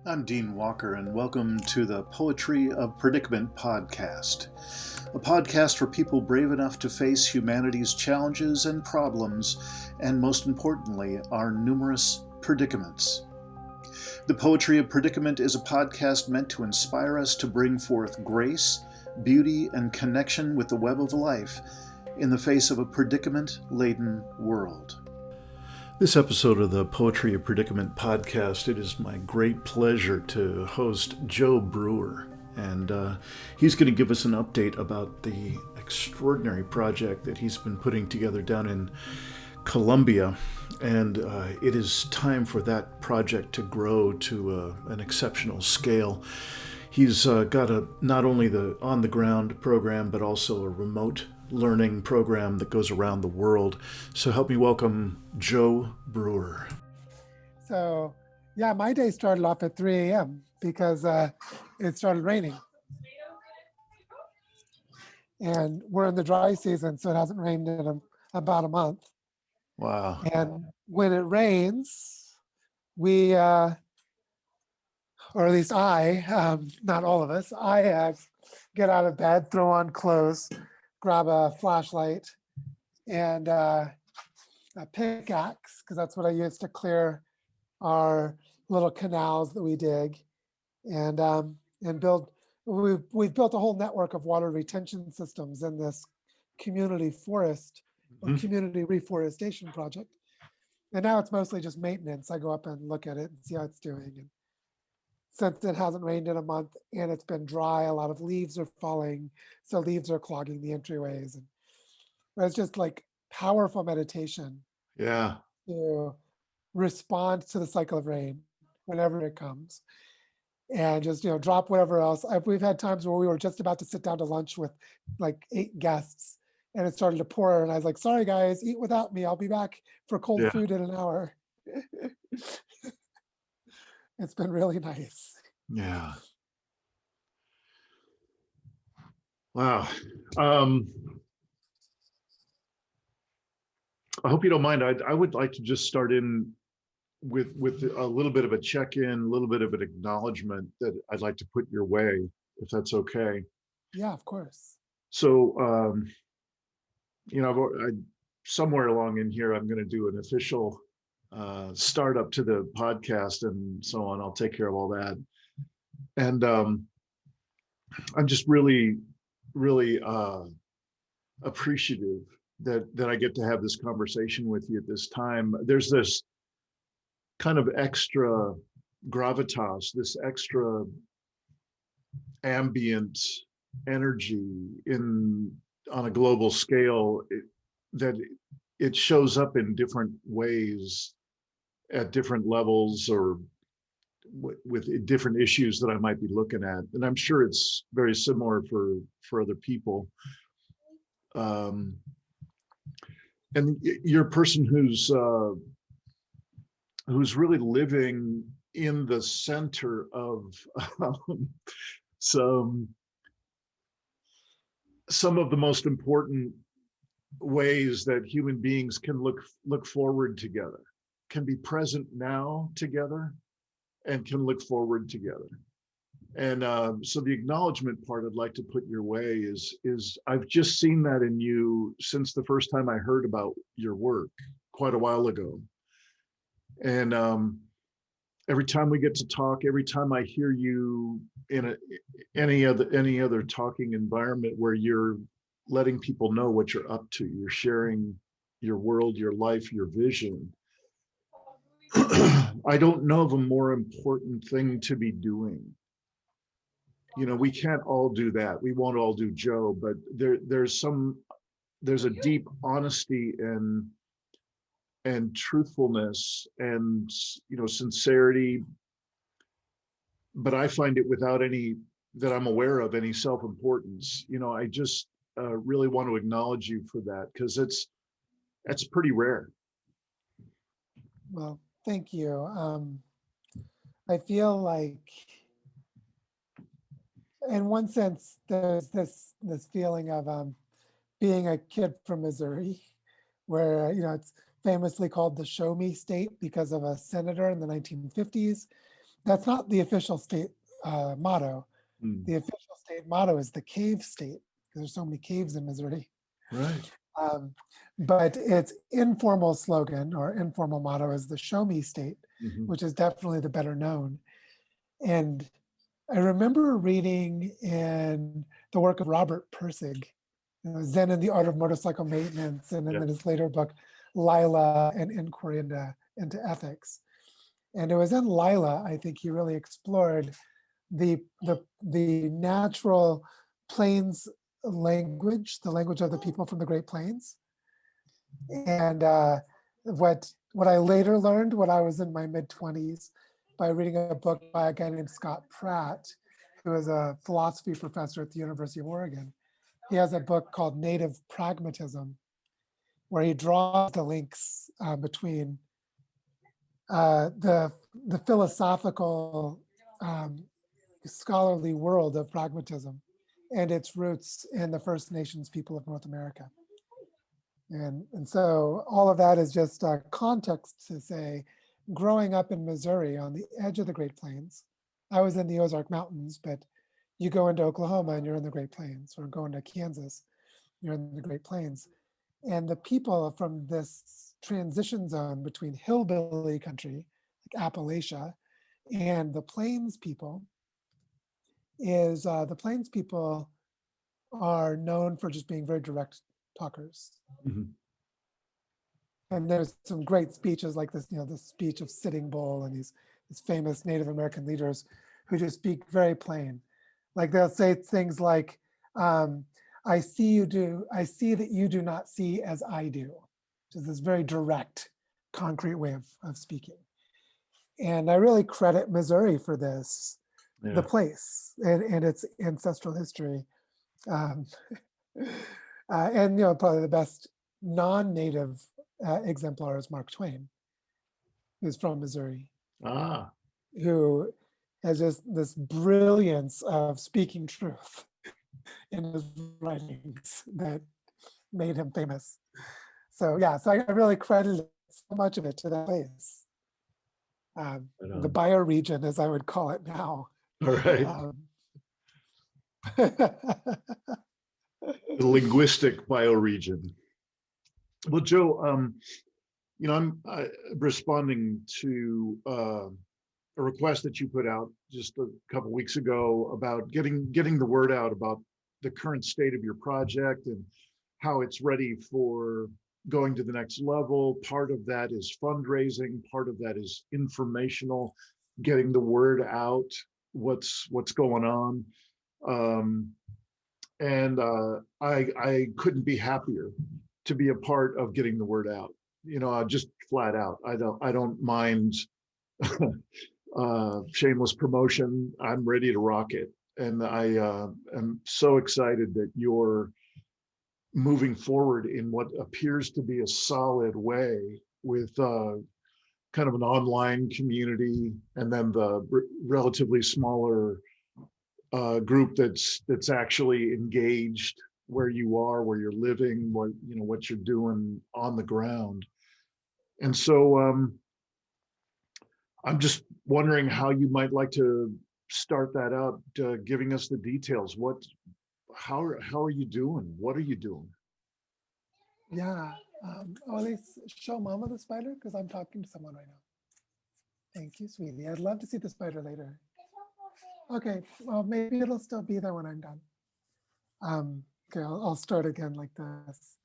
I'm Dean Walker, and welcome to the Poetry of Predicament podcast, a podcast for people brave enough to face humanity's challenges and problems, and most importantly, our numerous predicaments. The Poetry of Predicament is a podcast meant to inspire us to bring forth grace, beauty, and connection with the web of life in the face of a predicament-laden world. This episode of the Poetry of Predicament podcast, it is my great pleasure to host Joe Brewer. And he's going to give us an update about the extraordinary project that he's been putting together down in Colombia. And it is time for that project to grow to an exceptional scale. He's got not only the on-the-ground program, but also a remote learning program that goes around the world. So help me welcome Joe Brewer. So yeah, my day started off at 3 a.m. because it started raining. And we're in the dry season, so it hasn't rained in about a month. Wow. And when it rains, we, or at least I, not all of us, I get out of bed, throw on clothes, grab a flashlight and a pickaxe, because that's what I use to clear our little canals that we dig, and build. We've built a whole network of water retention systems in this community forest or community reforestation project. And now it's mostly just maintenance. I go up and look at it and see how it's doing. And since it hasn't rained in a month and it's been dry, a lot of leaves are falling. So leaves are clogging the entryways. And it's just like powerful meditation. Yeah. To respond to the cycle of rain whenever it comes. And just, drop whatever else. We've had times where we were just about to sit down to lunch with like 8 guests and it started to pour. And I was like, sorry guys, eat without me. I'll be back for cold food in an hour. It's been really nice. Yeah. Wow. I hope you don't mind. I would like to just start in with a little bit of a check-in, a little bit of an acknowledgement that I'd like to put your way, if that's okay. Yeah, of course. So, somewhere along in here, I'm going to do an official startup to the podcast and so on. I'll take care of all that. And I'm just really, really appreciative that I get to have this conversation with you at this time. There's this kind of extra gravitas, this extra ambient energy on a global scale that it shows up in different ways at different levels or with different issues that I might be looking at. And I'm sure it's very similar for other people. And you're a person who's really living in the center of some of the most important ways that human beings can look forward together, can be present now together, and can look forward together. And so the acknowledgement part I'd like to put your way is I've just seen that in you since the first time I heard about your work quite a while ago. And every time we get to talk, every time I hear you in any other talking environment where you're letting people know what you're up to, you're sharing your world, your life, your vision. I don't know of a more important thing to be doing. We can't all do that. We won't all do Joe, but there's a deep honesty and truthfulness and sincerity, but I find it without any that I'm aware of any self-importance. I just really want to acknowledge you for that, because that's pretty rare. Well, thank you. I feel like in one sense there's this feeling of being a kid from Missouri, where it's famously called the show me state because of a senator in the 1950s That's not the official state motto. Mm. The official state motto is the cave state, because there's so many caves in Missouri. Right. Um, but its informal slogan or informal motto is the show me state, Mm-hmm. which is definitely the better known. And I remember reading in the work of Robert Pirsig, Zen and the Art of Motorcycle Maintenance, and then his later book, Lila, an Inquiry into Ethics. And it was in Lila, I think he really explored the natural plains language, the language of the people from the Great Plains. And what I later learned when I was in my mid-20s by reading a book by a guy named Scott Pratt, who is a philosophy professor at the University of Oregon. He has a book called Native Pragmatism, where he draws the links between the philosophical scholarly world of pragmatism and its roots in the First Nations people of North America. And so all of that is just context to say, growing up in Missouri on the edge of the Great Plains, I was in the Ozark Mountains, but you go into Oklahoma and you're in the Great Plains, or go into Kansas, you're in the Great Plains. And the people from this transition zone between hillbilly country, like Appalachia, and the Plains people is the Plains people are known for just being very direct talkers. Mm-hmm. And there's some great speeches like this, the speech of Sitting Bull and these famous Native American leaders who just speak very plain. Like they'll say things like, I see that you do not see as I do, which is this very direct, concrete way of speaking. And I really credit Missouri for this, the place and its ancestral history. And probably the best non-native exemplar is Mark Twain, who's from Missouri, who has just this brilliance of speaking truth in his writings that made him famous. So yeah, so I really credit so much of it to that place. The bioregion, as I would call it now. All right. The linguistic bioregion. Well, Joe, I'm responding to a request that you put out just a couple weeks ago about getting the word out about the current state of your project and how it's ready for going to the next level. Part of that is fundraising, part of that is informational, getting the word out, what's going on. And I couldn't be happier to be a part of getting the word out. Just flat out. I don't mind shameless promotion. I'm ready to rock it. And I am so excited that you're moving forward in what appears to be a solid way with kind of an online community, and then the relatively smaller group that's actually engaged where you are, where you're living, what you're doing on the ground. And so I'm just wondering how you might like to start that out, giving us the details. How are you doing? What are you doing? Yeah. Let's show Mama the spider, because I'm talking to someone right now. Thank you, sweetie. I'd love to see the spider later. Okay, well, maybe it'll still be there when I'm done. Okay, I'll start again like this.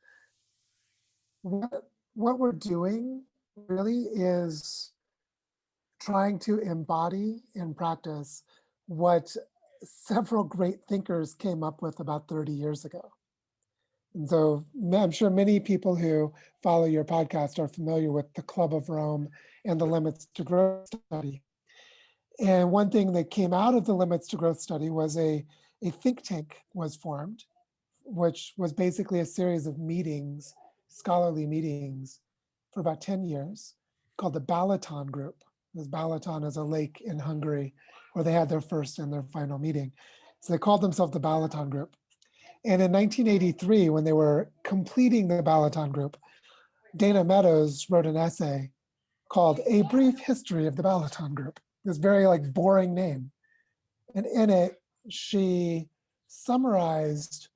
What we're doing really is trying to embody in practice what several great thinkers came up with about 30 years ago. And so I'm sure many people who follow your podcast are familiar with the Club of Rome and the Limits to Growth study. And one thing that came out of the Limits to Growth study was a think tank was formed, which was basically a series of meetings, scholarly meetings, for about 10 years, called the Balaton Group. This Balaton is a lake in Hungary where they had their first and their final meeting. So they called themselves the Balaton Group. And in 1983, when they were completing the Balaton Group, Dana Meadows wrote an essay called A Brief History of the Balaton Group. this very like boring name. And in it, she summarized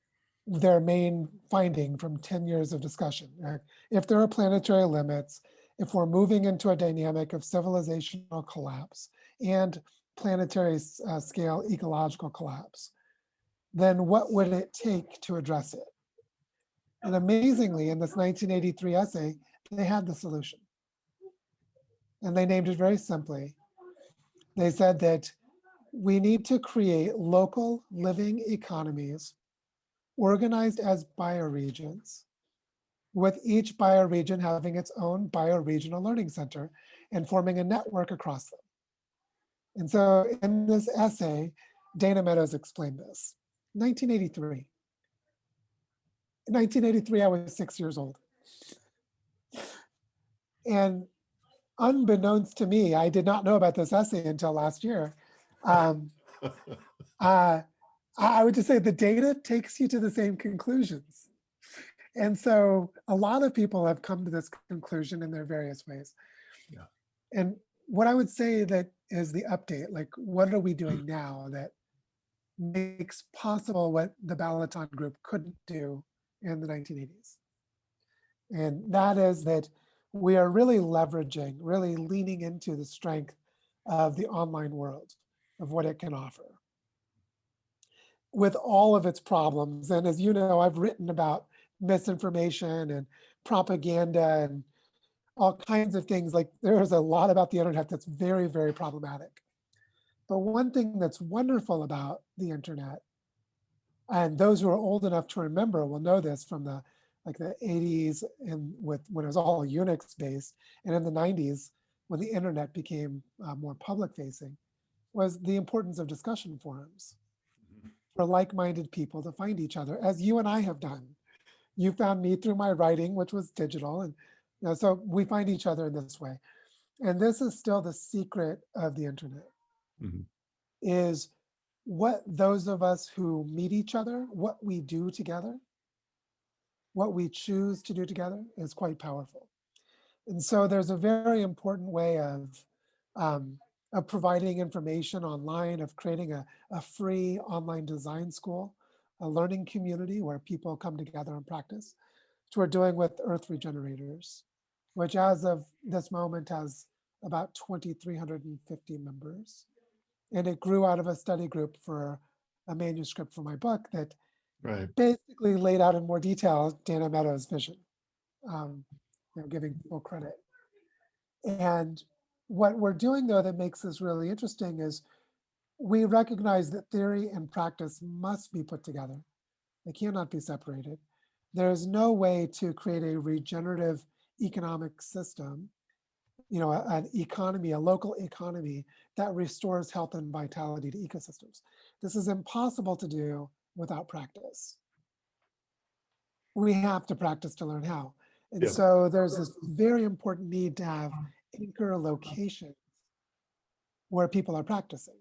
their main finding from 10 years of discussion. If there are planetary limits, if we're moving into a dynamic of civilizational collapse and planetary scale ecological collapse, then what would it take to address it? And amazingly, in this 1983 essay, they had the solution. And they named it very simply. They said that we need to create local living economies organized as bioregions, with each bioregion having its own bioregional learning center and forming a network across them. And so in this essay, Dana Meadows explained this. 1983. In 1983, I was 6 years old. And unbeknownst to me, I did not know about this essay until last year. Um, I would just say the data takes you to the same conclusions. And so a lot of people have come to this conclusion in their various ways. Yeah. And what I would say that is the update, like what are we doing now that makes possible what the Balaton group couldn't do in the 1980s? And that is that we are really leveraging, really leaning into the strength of the online world, of what it can offer, with all of its problems. And as you know, I've written about misinformation and propaganda and all kinds of things. Like there's a lot about the internet that's very, very problematic. But one thing that's wonderful about the internet, and those who are old enough to remember will know this from the 80s and when it was all Unix based, and in the 90s when the internet became more public facing, was the importance of discussion forums for like-minded people to find each other, as you and I have done. You found me through my writing, which was digital, and so we find each other in this way. And this is still the secret of the internet, is what those of us who meet each other, what we do together, what we choose to do together is quite powerful. And so there's a very important way of providing information online, of creating a free online design school, a learning community where people come together and practice, which we're doing with Earth Regenerators, which as of this moment has about 2,350 members. And it grew out of a study group for a manuscript for my book that basically laid out in more detail Dana Meadows' vision, giving full credit. And what we're doing though that makes this really interesting is we recognize that theory and practice must be put together. They cannot be separated. There is no way to create a regenerative economic system, an economy, a local economy that restores health and vitality to ecosystems. This is impossible to do without practice. We have to practice to learn how. And so there's this very important need to have anchor locations where people are practicing.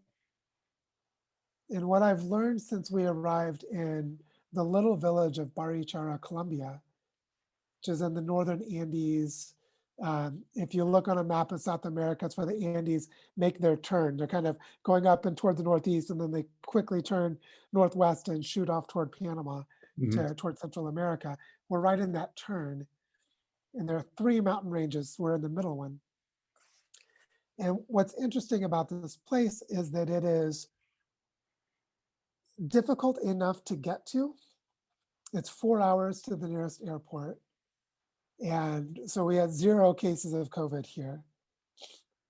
And what I've learned since we arrived in the little village of Barichara, Colombia, which is in the northern Andes. If you look on a map of South America, it's where the Andes make their turn. They're kind of going up and toward the northeast, and then they quickly turn northwest and shoot off toward Panama, toward Central America. We're right in that turn. And there are 3 mountain ranges. We're in the middle one. And what's interesting about this place is that it is difficult enough to get to. It's 4 hours to the nearest airport. And so we had 0 cases of COVID here.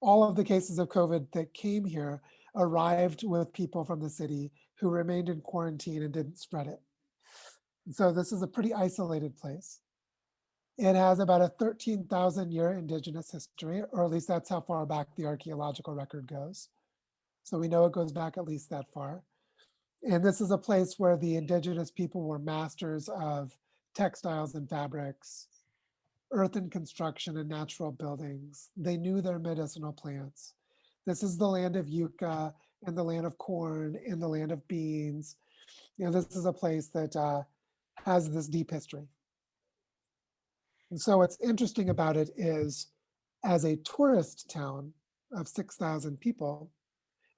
All of the cases of COVID that came here arrived with people from the city who remained in quarantine and didn't spread it. And so this is a pretty isolated place. It has about a 13,000 year indigenous history, or at least that's how far back the archaeological record goes. So we know it goes back at least that far. And this is a place where the indigenous people were masters of textiles and fabrics, earthen construction and natural buildings. They knew their medicinal plants. This is the land of yucca and the land of corn and the land of beans. This is a place that has this deep history. And so what's interesting about it is, as a tourist town, of 6,000 people,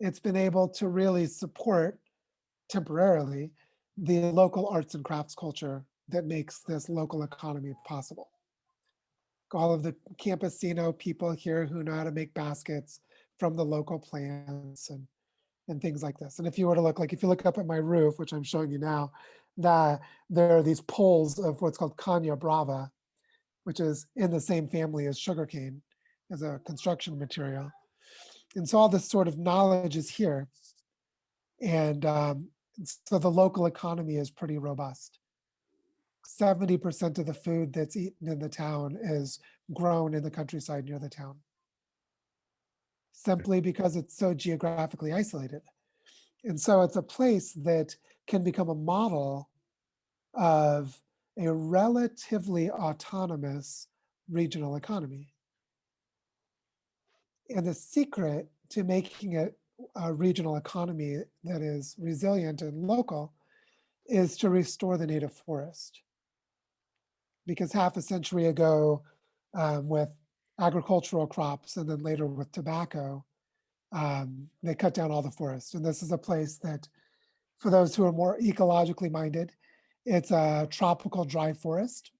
it's been able to really support temporarily the local arts and crafts culture that makes this local economy possible. All of the campesino people here who know how to make baskets from the local plants and things like this. And if you were to look, like if you look up at my roof, which I'm showing you now, that there are these poles of what's called caña brava, which is in the same family as sugarcane as a construction material. And so all this sort of knowledge is here. And so the local economy is pretty robust. 70% of the food that's eaten in the town is grown in the countryside near the town, simply because it's so geographically isolated. And so it's a place that can become a model of a relatively autonomous regional economy. And the secret to making it a regional economy that is resilient and local is to restore the native forest. Because half a century ago, with agricultural crops and then later with tobacco, they cut down all the forest. And this is a place that, for those who are more ecologically minded, it's a tropical dry forest,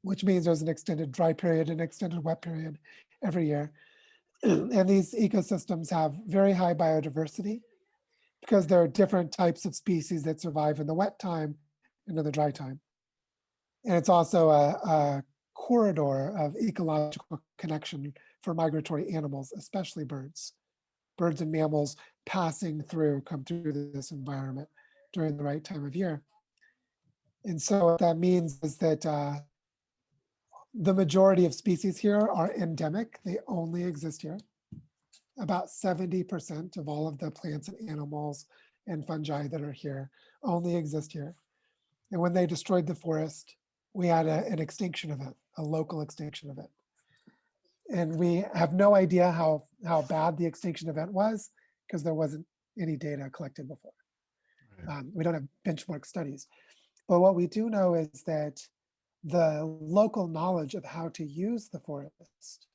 which means there's an extended dry period and extended wet period every year. And these ecosystems have very high biodiversity because there are different types of species that survive in the wet time and in the dry time. And it's also a corridor of ecological connection for migratory animals, especially birds. Birds and mammals passing through, come through this environment during the right time of year. And so what that means is that the majority of species here are endemic. They only exist here. About 70% of all of the plants and animals and fungi that are here only exist here. And when they destroyed the forest, we had an extinction event, a local extinction event. And we have no idea how bad the extinction event was because there wasn't any data collected before. Right. We don't have benchmark studies. But what we do know is that the local knowledge of how to use the forest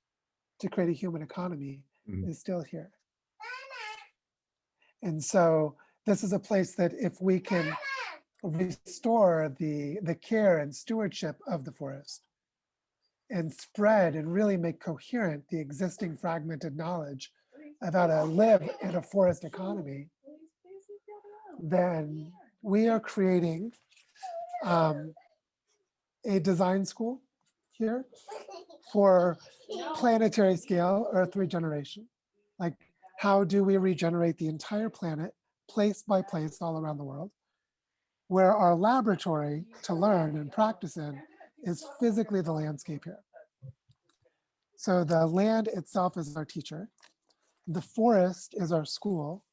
to create a human economy is still here. And so this is a place that if we can restore the care and stewardship of the forest and spread and really make coherent the existing fragmented knowledge of how to live in a forest economy, then we are creating a design school here for planetary scale Earth regeneration. Like, how do we regenerate the entire planet, place by place, all around the world, where our laboratory to learn and practice in is physically the landscape here. So the land itself is our teacher, the forest is our school,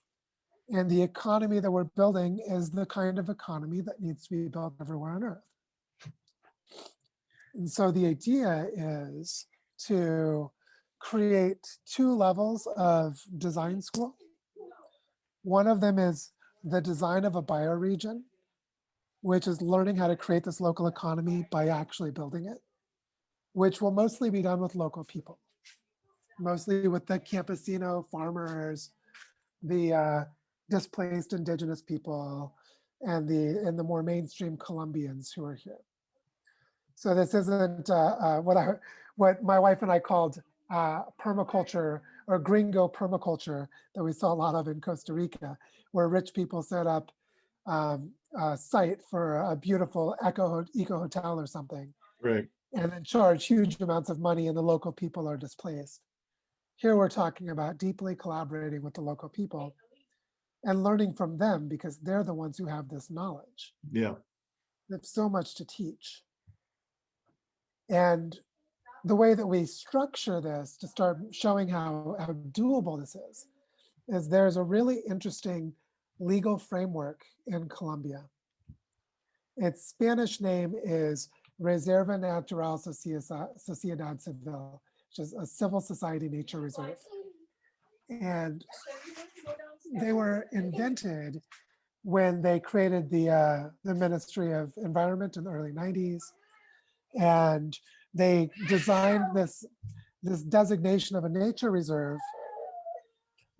and the economy that we're building is the kind of economy that needs to be built everywhere on Earth. And so the idea is to create 2 levels of design school. One of them is the design of a bioregion, which is learning how to create this local economy by actually building it, which will mostly be done with local people, mostly with the campesino farmers, the displaced indigenous people, and the more mainstream Colombians who are here. So this isn't what my wife and I called permaculture or gringo permaculture that we saw a lot of in Costa Rica, where rich people set up a site for a beautiful eco hotel or something, Right. and then charge huge amounts of money and the local people are displaced. Here we're talking about deeply collaborating with the local people and learning from them because they're the ones who have this knowledge. Yeah. They have so much to teach. And the way that we structure this to start showing how doable this is there's a really interesting legal framework in Colombia. Its Spanish name is Reserva Natural Sociedad Civil, which is a civil society nature reserve. And they were invented when they created the Ministry of Environment in the early 90s. And they designed this designation of a nature reserve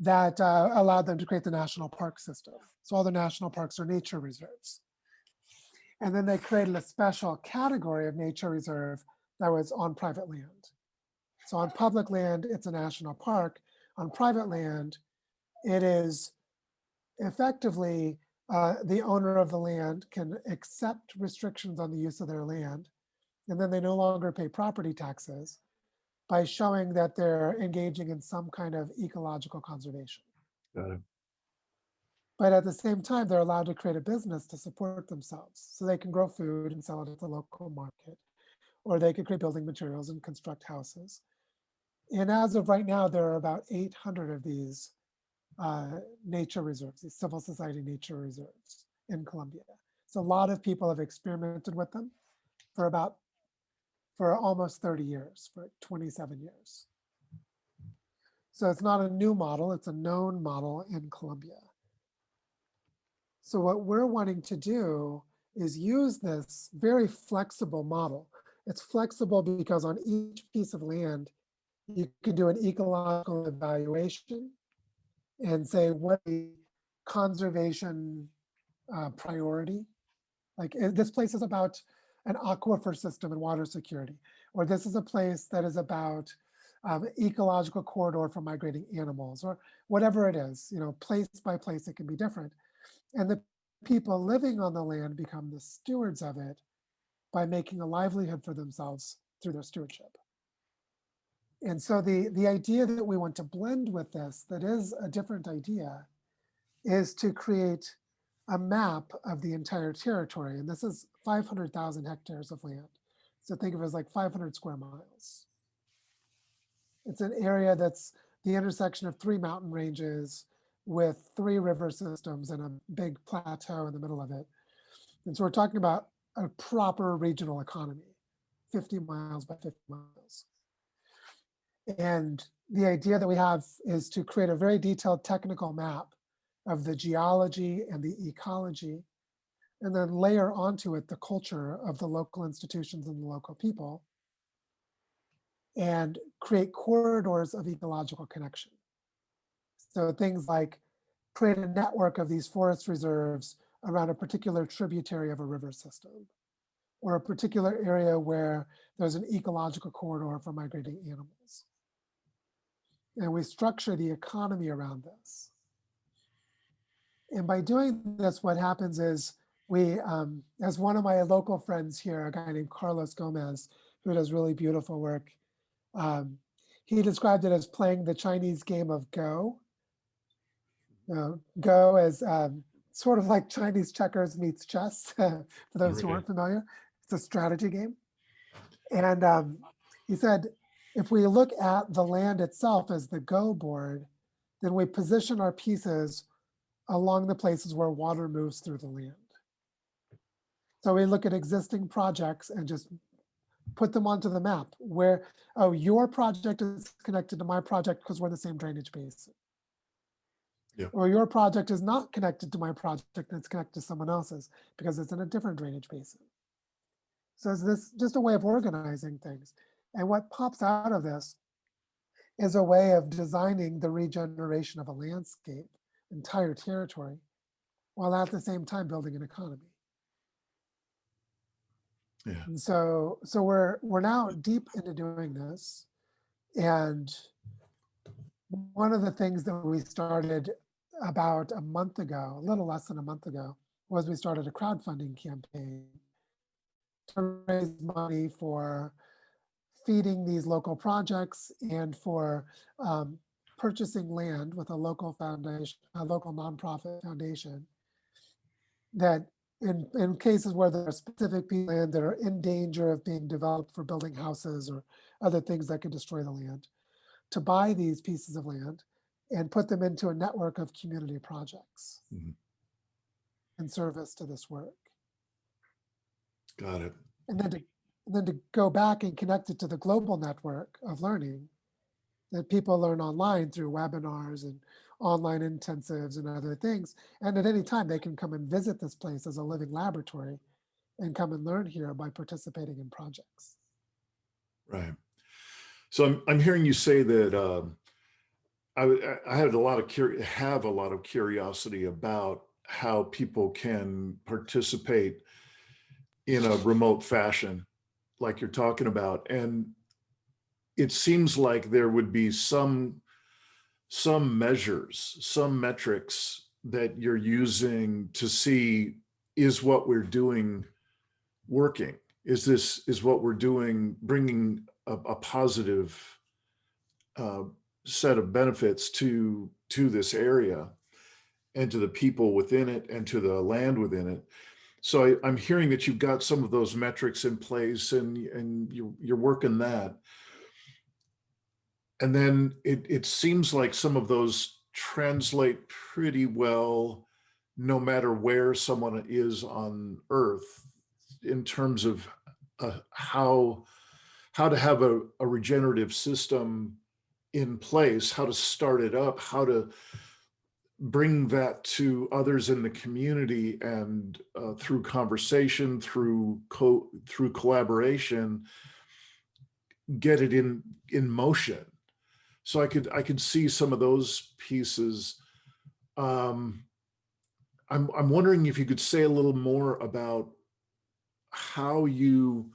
that allowed them to create the national park system. So all the national parks are nature reserves. And then they created a special category of nature reserve that was on private land. So on public land, it's a national park. On private land, it is effectively the owner of the land can accept restrictions on the use of their land, and then they no longer pay property taxes by showing that they're engaging in some kind of ecological conservation. Got it. But at the same time, they're allowed to create a business to support themselves. So they can grow food and sell it at the local market, or they could create building materials and construct houses. And as of right now, there are about 800 of these nature reserves, these civil society nature reserves in Colombia. So a lot of people have experimented with them for almost 30 years, for 27 years. So it's not a new model, it's a known model in Colombia. So what we're wanting to do is use this very flexible model. It's flexible because on each piece of land, you can do an ecological evaluation and say what the conservation priority. Like this place is about an aquifer system and water security, or this is a place that is about ecological corridor for migrating animals, or whatever it is, you know, place by place, it can be different. And the people living on the land become the stewards of it by making a livelihood for themselves through their stewardship. And so the idea that we want to blend with this, that is a different idea, is to create a map of the entire territory. And this is 500,000 hectares of land. So think of it as like 500 square miles. It's an area that's the intersection of 3 mountain ranges with 3 river systems and a big plateau in the middle of it. And so we're talking about a proper regional economy, 50 miles by 50 miles. And the idea that we have is to create a very detailed technical map of the geology and the ecology, and then layer onto it the culture of the local institutions and the local people, and create corridors of ecological connection. So things like create a network of these forest reserves around a particular tributary of a river system, or a particular area where there's an ecological corridor for migrating animals. And we structure the economy around this. And by doing this, what happens is we, as one of my local friends here, a guy named Carlos Gomez, who does really beautiful work, he described it as playing the Chinese game of Go. Go as sort of like Chinese checkers meets chess, for those who aren't familiar. It's a strategy game. And he said, if we look at the land itself as the Go board, then we position our pieces along the places where water moves through the land. So we look at existing projects and just put them onto the map where, oh, your project is connected to my project because we're in the same drainage basin. Yeah. Or your project is not connected to my project and it's connected to someone else's because it's in a different drainage basin. So it's this just a way of organizing things. And what pops out of this is a way of designing the regeneration of a landscape, entire territory, while at the same time building an economy. Yeah. And so we're now deep into doing this. And one of the things that we started about a month ago, a little less than a month ago, was we started a crowdfunding campaign to raise money for feeding these local projects and for purchasing land with a local foundation, a local nonprofit foundation, that in cases where there are specific pieces of land that are in danger of being developed for building houses or other things that could destroy the land, to buy these pieces of land and put them into a network of community projects in service to this work. Got it. And then to go back and connect it to the global network of learning that people learn online through webinars and online intensives and other things. And at any time they can come and visit this place as a living laboratory and come and learn here by participating in projects. Right. So I'm hearing you say that I had have a lot of curiosity about how people can participate in a remote fashion, like you're talking about, and it seems like there would be some measures, some metrics that you're using to see, is what we're doing working? Is what we're doing bringing a positive uh, set of benefits to this area and to the people within it and to the land within it? So I'm hearing that you've got some of those metrics in place, and you're working that. And then it seems like some of those translate pretty well no matter where someone is on Earth, in terms of how to have a regenerative system in place, how to start it up, how to bring that to others in the community, and through conversation, through collaboration, get it in motion. So I could see some of those pieces. Um, I'm wondering if you could say a little more about how you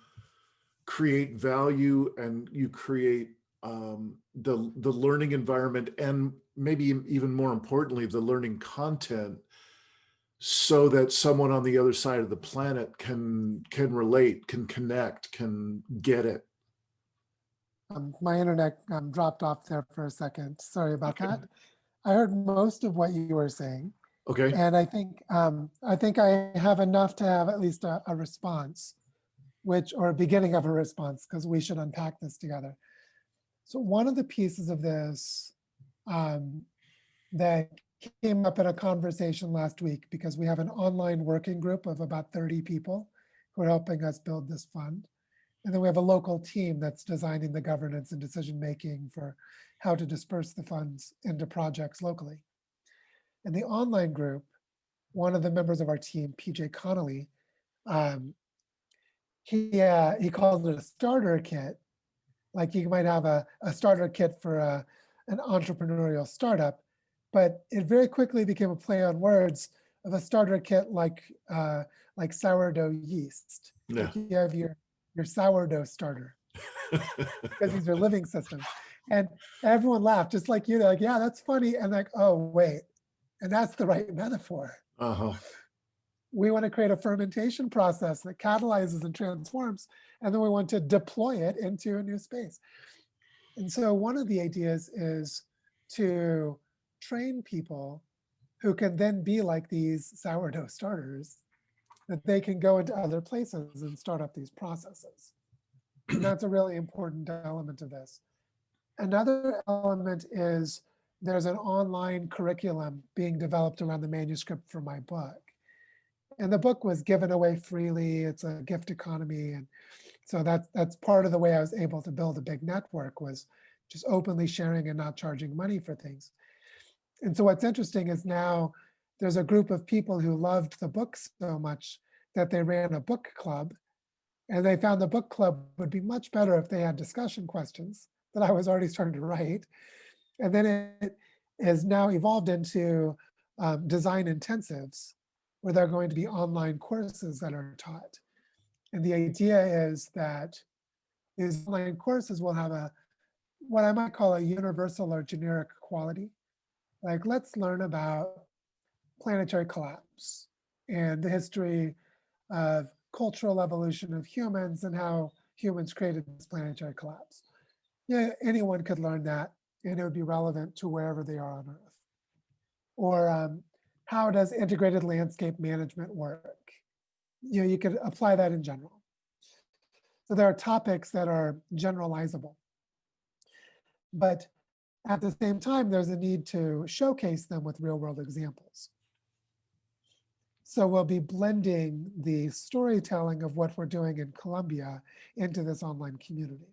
create value and you create the learning environment, and maybe even more importantly, the learning content, so that someone on the other side of the planet can relate, can connect, can get it. My internet dropped off there for a second. Sorry about Okay. that. I heard most of what you were saying, Okay. and I think I have enough to have at least a response, or a beginning of a response, because we should unpack this together. So one of the pieces of this um, that came up in a conversation last week, because we have an online working group of about 30 people who are helping us build this fund. And then we have a local team that's designing the governance and decision-making for how to disperse the funds into projects locally. In the online group, one of the members of our team, PJ Connolly, um, he calls it a starter kit. Like you might have a starter kit for an entrepreneurial startup, but it very quickly became a play on words of a starter kit like sourdough yeast. Yeah. Like you have your sourdough starter, because these are living systems. And everyone laughed, just like you. They're like, yeah, that's funny. And like, oh, wait. And that's the right metaphor. Uh-huh. We want to create a fermentation process that catalyzes and transforms, and then we want to deploy it into a new space. And so one of the ideas is to train people who can then be like these sourdough starters, that they can go into other places and start up these processes. And that's a really important element of this. Another element is there's an online curriculum being developed around the manuscript for my book. And the book was given away freely. It's a gift economy. And so that's part of the way I was able to build a big network, was just openly sharing and not charging money for things. And so what's interesting is now there's a group of people who loved the book so much that they ran a book club. And they found the book club would be much better if they had discussion questions that I was already starting to write. And then it has now evolved into design intensives, where there are going to be online courses that are taught. And the idea is that these online courses will have what I might call a universal or generic quality. Like, let's learn about planetary collapse and the history of cultural evolution of humans and how humans created this planetary collapse. Yeah, anyone could learn that, and it would be relevant to wherever they are on Earth. Or how does integrated landscape management work? You could apply that in general. So there are topics that are generalizable. But at the same time, there's a need to showcase them with real world examples. So we'll be blending the storytelling of what we're doing in Colombia into this online community.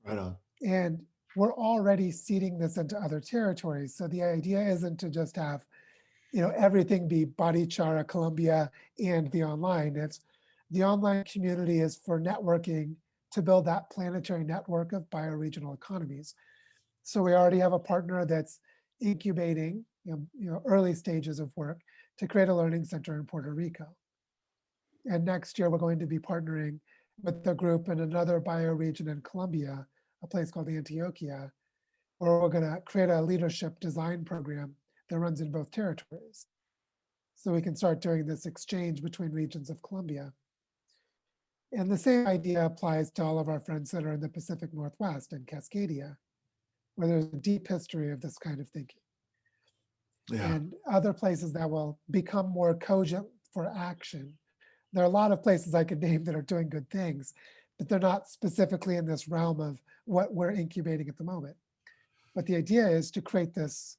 Right on. And we're already seeding this into other territories. So the idea isn't to just have, everything be Barichara, Colombia, and the online. It's the online community is for networking to build that planetary network of bioregional economies. So we already have a partner that's incubating, early stages of work to create a learning center in Puerto Rico. And next year, we're going to be partnering with a group in another bioregion in Colombia, a place called Antioquia, where we're going to create a leadership design program that runs in both territories. So we can start doing this exchange between regions of Colombia. And the same idea applies to all of our friends that are in the Pacific Northwest and Cascadia, where there's a deep history of this kind of thinking. Yeah. And other places that will become more cogent for action. There are a lot of places I could name that are doing good things, but they're not specifically in this realm of what we're incubating at the moment. But the idea is to create this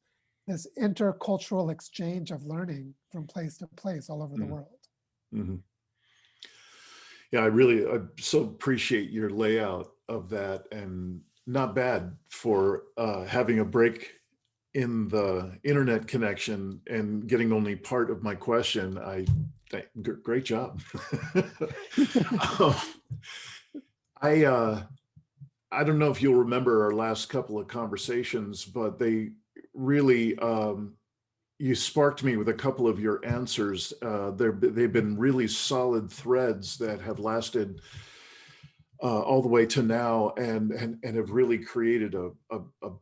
intercultural exchange of learning from place to place all over the world. Mm-hmm. Yeah, I so appreciate your layout of that, and not bad for having a break in the internet connection and getting only part of my question. Great job. I don't know if you'll remember our last couple of conversations, but they really, you sparked me with a couple of your answers. They've been really solid threads that have lasted all the way to now, and have really created a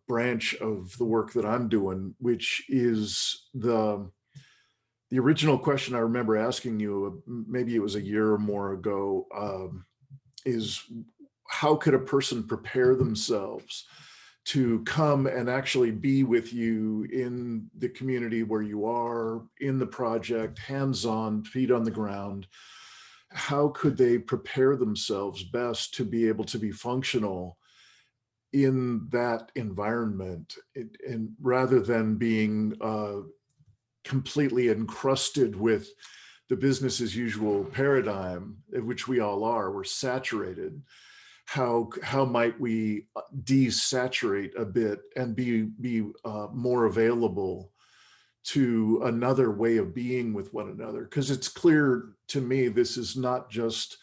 branch of the work that I'm doing, which is the original question I remember asking you, maybe it was a year or more ago, is how could a person prepare themselves to come and actually be with you in the community where you are, in the project, hands-on, feet on the ground? How could they prepare themselves best to be able to be functional in that environment, and rather than being completely encrusted with the business as usual paradigm, which we all are? We're saturated. How might we desaturate a bit and be more available to another way of being with one another? Because it's clear to me this is not just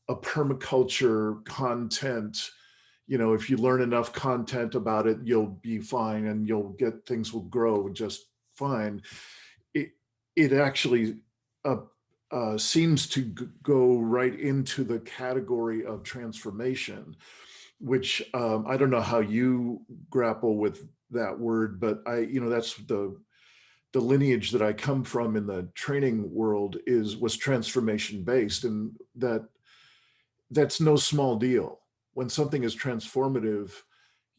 a permaculture content. If you learn enough content about it, you'll be fine, and things will grow just fine. It actually seems to go right into the category of transformation, which I don't know how you grapple with that word, but that's the lineage that I come from in the training world was transformation based, and that's no small deal. When something is transformative,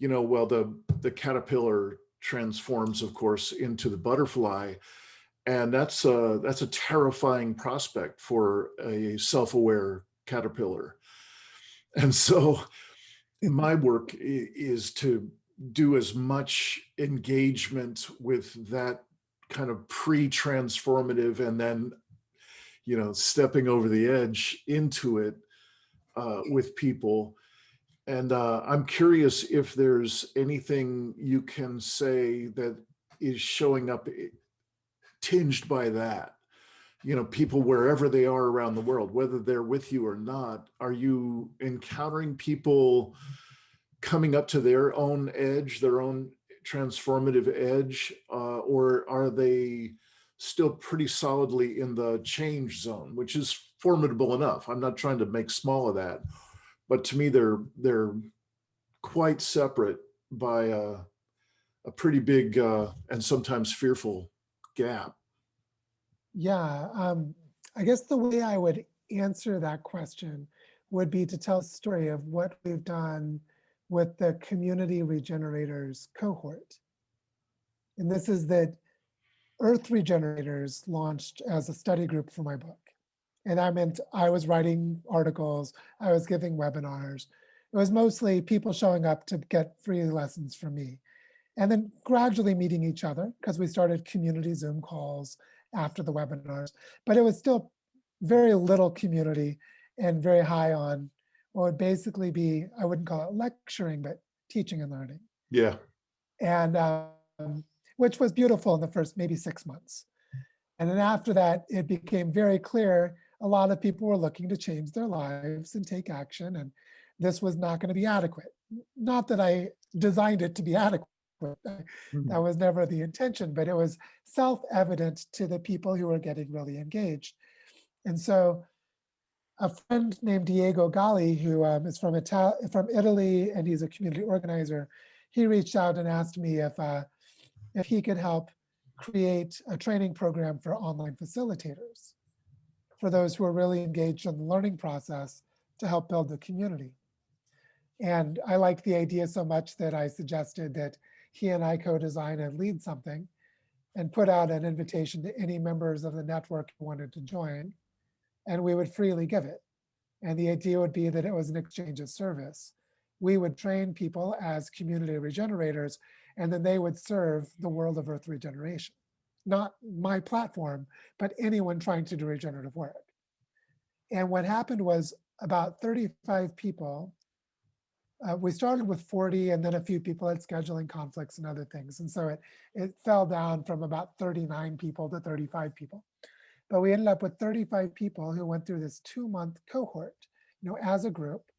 the caterpillar transforms, of course, into the butterfly. And that's a terrifying prospect for a self-aware caterpillar. And so my work is to do as much engagement with that kind of pre-transformative, and then, stepping over the edge into it with people. And I'm curious if there's anything you can say that is showing up tinged by that. People wherever they are around the world, whether they're with you or not, are you encountering people coming up to their own edge, their own transformative edge, or are they still pretty solidly in the change zone, which is formidable enough? I'm not trying to make small of that, but to me, they're quite separate by a pretty big and sometimes fearful gap. Yeah, I guess the way I would answer that question would be to tell a story of what we've done with the community regenerators cohort. And this is that Earth Regenerators launched as a study group for my book. And I was writing articles, I was giving webinars. It was mostly people showing up to get free lessons from me. And then gradually meeting each other, because we started community Zoom calls after the webinars. But it was still very little community and very high on what would basically be, I wouldn't call it lecturing, but teaching and learning. Yeah. And which was beautiful in the first maybe 6 months. And then after that, it became very clear a lot of people were looking to change their lives and take action. And this was not going to be adequate. Not that I designed it to be adequate, with. Mhm. That was never the intention, but it was self-evident to the people who were getting really engaged. And so a friend named Diego Galli, who is from Italy, and he's a community organizer, he reached out and asked me if he could help create a training program for online facilitators, for those who are really engaged in the learning process to help build the community. And I liked the idea so much that I suggested that he and I co-design and lead something and put out an invitation to any members of the network who wanted to join, and we would freely give it. And the idea would be that it was an exchange of service. We would train people as community regenerators, and then they would serve the world of Earth regeneration. Not my platform, but anyone trying to do regenerative work. And what happened was about 35 people. We started with 40, and then a few people had scheduling conflicts and other things. And so it fell down from about 39 people to 35 people. But we ended up with 35 people who went through this 2-month cohort, as a group.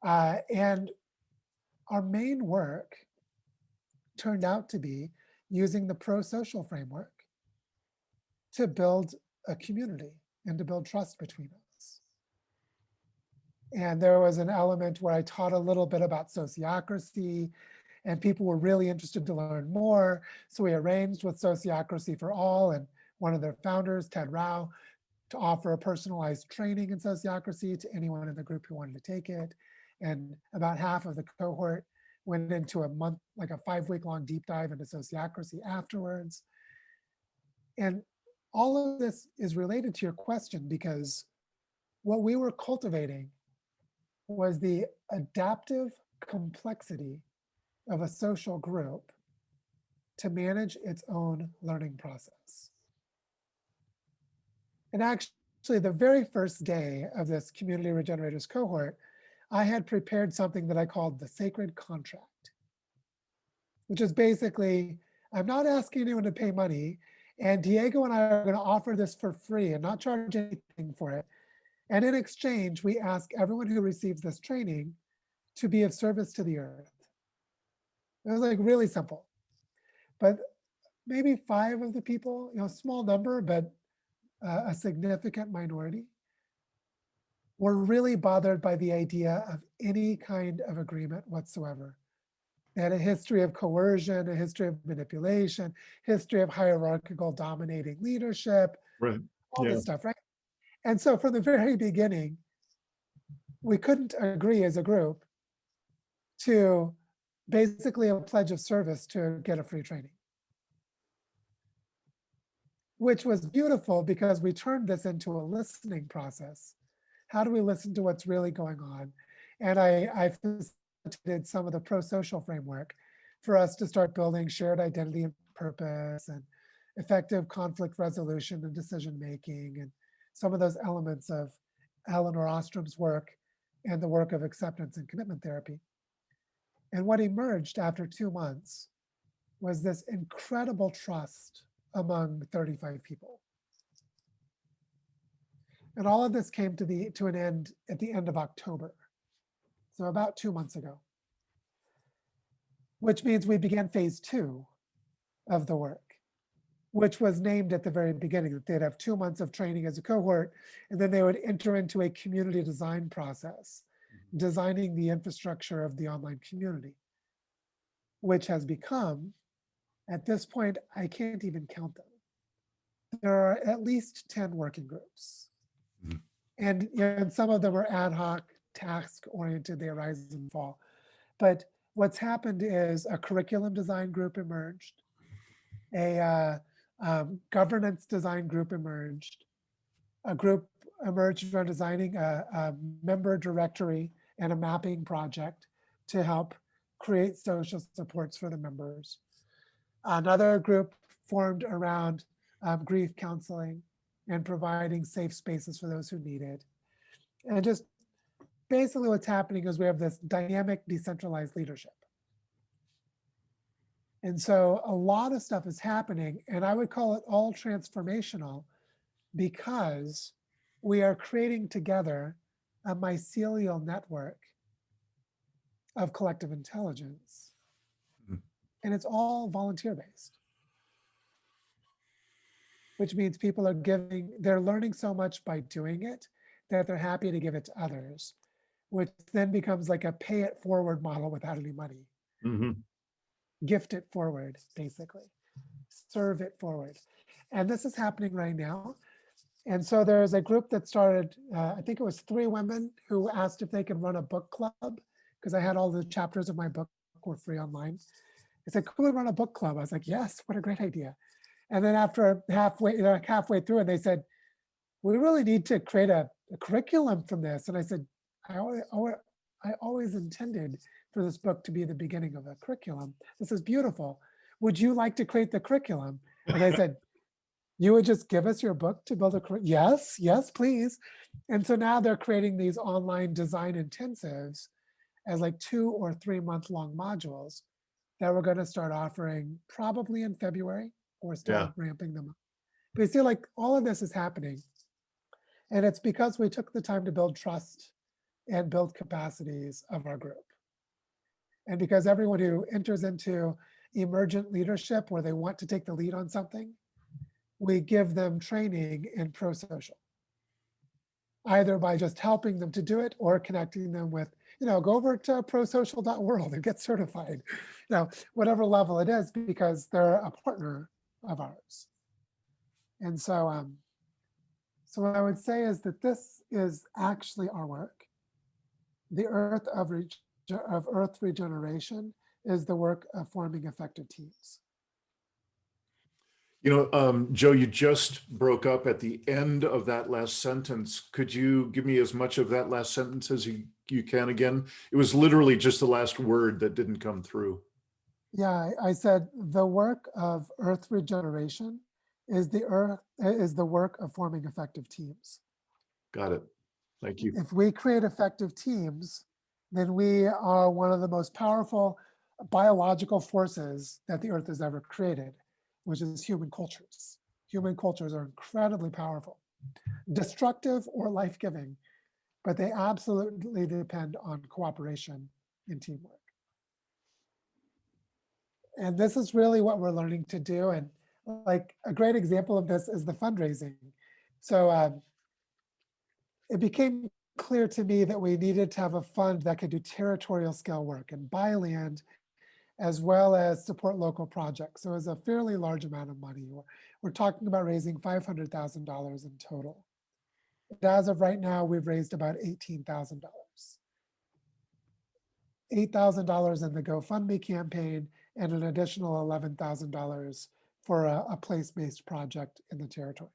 And our main work turned out to be using the pro-social framework to build a community and to build trust between us. And there was an element where I taught a little bit about sociocracy, and people were really interested to learn more. So we arranged with Sociocracy for All and one of their founders, Ted Rao, to offer a personalized training in sociocracy to anyone in the group who wanted to take it. And about half of the cohort went into a month, like a 5-week-long deep dive into sociocracy afterwards. And all of this is related to your question, because what we were cultivating was the adaptive complexity of a social group to manage its own learning process. And actually, the very first day of this Community Regenerators cohort, I had prepared something that I called the sacred contract, which is basically, I'm not asking anyone to pay money, and Diego and I are going to offer this for free and not charge anything for it. And in exchange, we ask everyone who receives this training to be of service to the earth. It was like really simple. But maybe 5 of the people, small number, but a significant minority, were really bothered by the idea of any kind of agreement whatsoever. They had a history of coercion, a history of manipulation, history of hierarchical dominating leadership, Right. all Yeah. this stuff, right? And so from the very beginning, we couldn't agree as a group to basically a pledge of service to get a free training, which was beautiful because we turned this into a listening process. How do we listen to what's really going on? And I facilitated some of the pro-social framework for us to start building shared identity and purpose and effective conflict resolution and decision-making, and some of those elements of Eleanor Ostrom's work and the work of acceptance and commitment therapy. And what emerged after 2 months was this incredible trust among 35 people. And all of this came to an end at the end of October, so about 2 months ago, which means we began phase 2 of the work, which was named at the very beginning, that they'd have 2 months of training as a cohort, and then they would enter into a community design process, designing the infrastructure of the online community, which has become, at this point, I can't even count them. There are at least 10 working groups. And some of them are ad hoc, task oriented, they arise and fall. But what's happened is a curriculum design group emerged, a governance design group emerged, a group emerged around designing a member directory and a mapping project to help create social supports for the members. Another group formed around grief counseling and providing safe spaces for those who need it. And just basically what's happening is we have this dynamic decentralized leadership. And so a lot of stuff is happening, and I would call it all transformational, because we are creating together a mycelial network of collective intelligence. And it's all volunteer based, which means people are they're learning so much by doing it that they're happy to give it to others, which then becomes like a pay it forward model without any money. Mm-hmm. Gift it forward, basically. Serve it forward. And this is happening right now. And so there's a group that started, I think it was 3 women who asked if they could run a book club, because I had all the chapters of my book were free online. They said, could we run a book club? I was like, yes, what a great idea. And then after halfway through, and they said, we really need to create a curriculum from this. And I said, I always intended for this book to be the beginning of a curriculum. This is beautiful. Would you like to create the curriculum? And I said, you would just give us your book to build a curriculum? Yes, yes, please. And so now they're creating these online design intensives as like 2 or 3 month long modules that we're going to start offering probably in February. We're still ramping them up. But you see, like all of this is happening. And it's because we took the time to build trust and build capacities of our group. And because everyone who enters into emergent leadership where they want to take the lead on something, we give them training in pro-social, either by just helping them to do it or connecting them with, go over to prosocial.world and get certified, whatever level it is, because they're a partner of ours. And so, so what I would say is that this is actually our work. The Earth regeneration is the work of forming effective teams. Joe, you just broke up at the end of that last sentence. Could you give me as much of that last sentence as you can again? It was literally just the last word that didn't come through. Yeah, I said the work of Earth regeneration is the work of forming effective teams. Got it. Thank you. If we create effective teams, then we are one of the most powerful biological forces that the Earth has ever created, which is human cultures. Human cultures are incredibly powerful, destructive or life-giving, but they absolutely depend on cooperation and teamwork. And this is really what we're learning to do. And like a great example of this is the fundraising. So it became clear to me that we needed to have a fund that could do territorial scale work and buy land, as well as support local projects. So it was a fairly large amount of money. We're talking about raising $500,000 in total. But as of right now, we've raised about $18,000. $8,000 in the GoFundMe campaign and an additional $11,000 for a place-based project in the territory.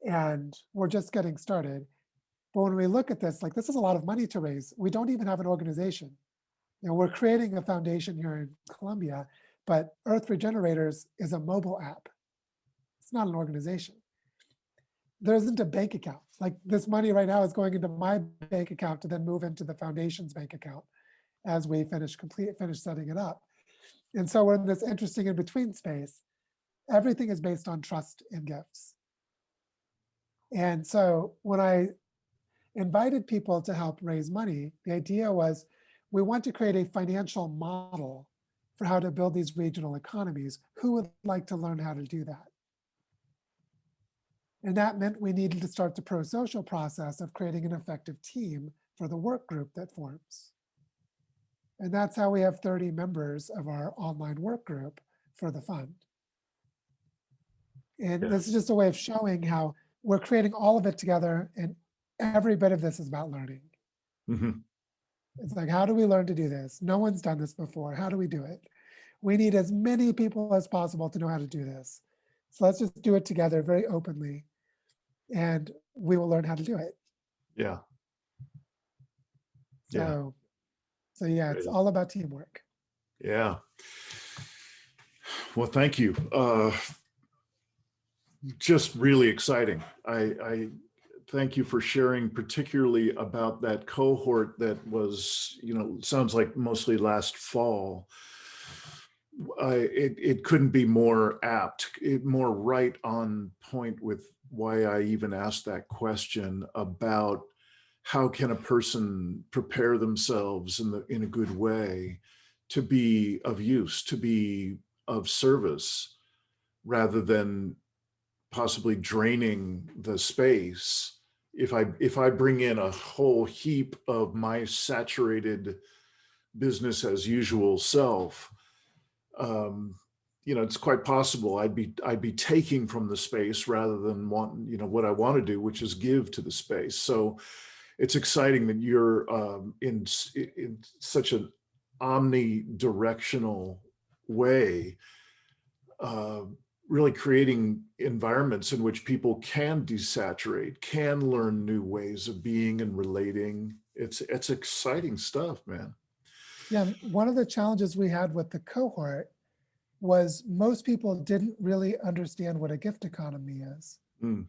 And we're just getting started. But when we look at this, like this is a lot of money to raise. We don't even have an organization. We're creating a foundation here in Colombia, but Earth Regenerators is a mobile app. It's not an organization. There isn't a bank account. Like this money right now is going into my bank account to then move into the foundation's bank account as we finish setting it up. And so we're in this interesting in-between space. Everything is based on trust and gifts. And so when I invited people to help raise money, the idea was we want to create a financial model for how to build these regional economies. Who would like to learn how to do that? And that meant we needed to start the pro-social process of creating an effective team for the work group that forms. And that's how we have 30 members of our online work group for the fund. And this is just a way of showing how we're creating all of it together, and every bit of this is about learning. Mm-hmm. It's like, how do we learn to do this? No one's done this before. How do we do it? We need as many people as possible to know how to do this. So let's just do it together very openly, and we will learn how to do it. Yeah. So yeah, it's all about teamwork. Yeah. Well, thank you. Just really exciting. I thank you for sharing, particularly about that cohort that was, sounds like mostly last fall. It couldn't be more apt, more right on point with why I even asked that question about how can a person prepare themselves in a good way to be of use, to be of service, rather than possibly draining the space. If I bring in a whole heap of my saturated business as usual self, it's quite possible I'd be taking from the space rather than what I want to do, which is give to the space. So it's exciting that you're in such an omnidirectional way, uh, really creating environments in which people can desaturate, can learn new ways of being and relating. It's exciting stuff, man. Yeah, one of the challenges we had with the cohort was most people didn't really understand what a gift economy is. Mm.